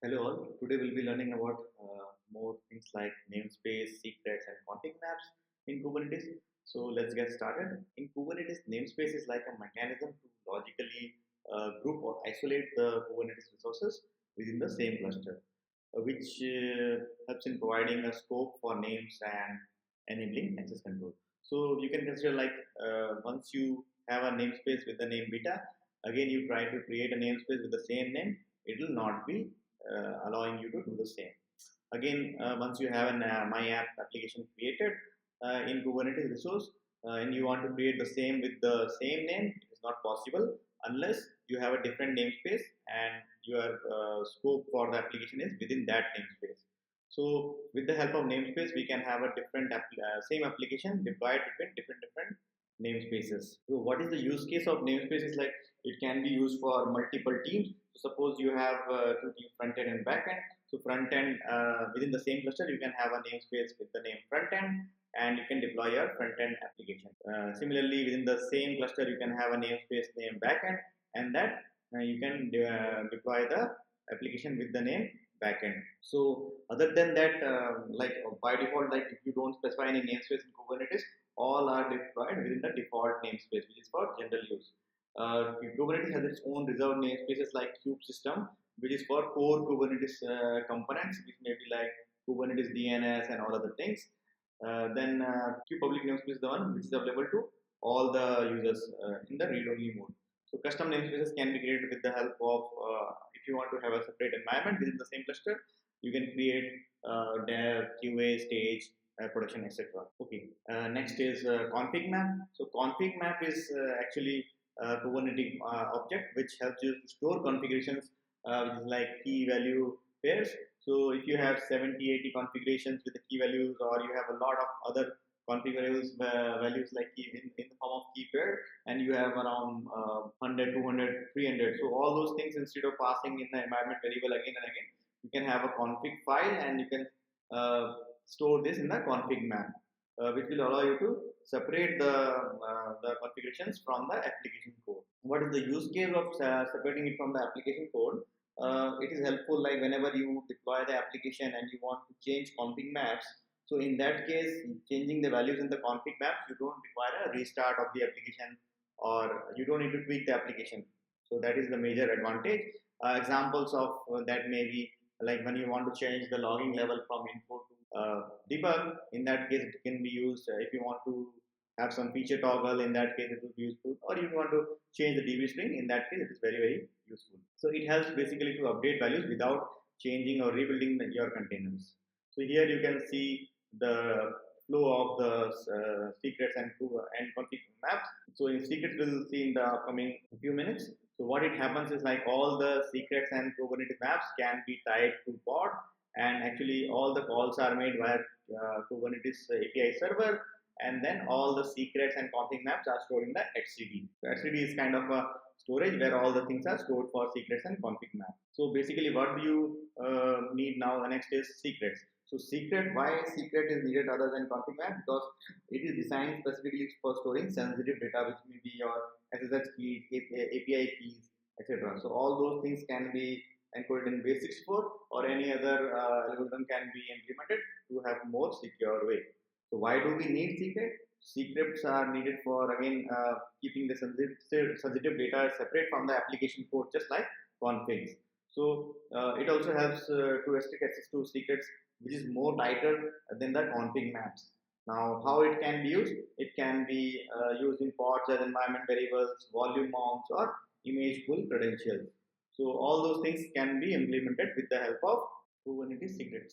Hello all. Today we'll be learning about more things like namespace, secrets, and config maps in Kubernetes. So let's get started. In Kubernetes, namespace is like a mechanism to logically group or isolate the Kubernetes resources within the same cluster, which helps in providing a scope for names and enabling access control. So you can consider like once you have a namespace with the name beta, again you try to create a namespace with the same name, it will not be allowing you to do the same. Again, once you have an My App application created in Kubernetes resource and you want to create the same with the same name, it is not possible unless you have a different namespace and your scope for the application is within that namespace. So with the help of namespace, we can have a different same application deployed between different namespaces. So what is the use case of namespaces? Like it can be used for multiple teams. So suppose you have two teams, front end and back end. So front end within the same cluster, you can have a namespace with the name front end, and you can deploy your front end application. Similarly, within the same cluster, you can have a namespace name back end, and that you can deploy the application with the name backend. So other than that, like by default, like if you don't specify any namespace in Kubernetes, all are deployed within the default namespace, which is for general use. Kubernetes has its own reserved namespaces like kube system, which is for core Kubernetes components, which may be like Kubernetes DNS and all other things. Then kube public namespace is the one which is available to all the users in the read-only mode. So custom namespaces can be created with the help of if you want to have a separate environment within the same cluster, you can create dev, QA, stage, production, etc. Okay. Next is config map. So config map is actually a Kubernetes object which helps you to store configurations, which is like key value pairs. So if you have 70, 80 configurations with the key values, or you have a lot of other configurables values like in the form of key pair, and you have around 100, 200, 300. So all those things, instead of passing in the environment variable again and again, you can have a config file and you can store this in the config map, which will allow you to separate the configurations from the application code. What is the use case of separating it from the application code? It is helpful like whenever you deploy the application and you want to change config maps. So in that case, changing the values in the config maps, you don't require a restart of the application, or you don't need to tweak the application. So that is the major advantage. Examples of that may be like when you want to change the logging level from input to debug. In that case, it can be used if you want to have some feature toggle. In that case, it will be useful. Or if you want to change the DB string, in that case, it is very useful. So it helps basically to update values without changing or rebuilding your containers. So here you can see the flow of the secrets and config maps. So in secrets, we'll see in the upcoming few minutes. So what it happens is like all the secrets and Kubernetes maps can be tied to pod, and actually all the calls are made via Kubernetes API server, and then all the secrets and config maps are stored in the HCD. So HCD is kind of a storage where all the things are stored for secrets and config map. So basically, what do you need now? The next is secrets. So secret, why secret is needed other than config map? Because it is designed specifically for storing sensitive data, which may be your SSH key, API keys, etc. So all those things can be encoded in base64, or any other algorithm can be implemented to have more secure way. So why do we need secret? Secrets are needed for again keeping the sensitive data separate from the application code, just like configs. So it also helps to restrict access to secrets, which is more tighter than the config maps. Now, how it can be used? It can be used in pods as environment variables, volume mounts, or image pool credentials. So all those things can be implemented with the help of Kubernetes secrets.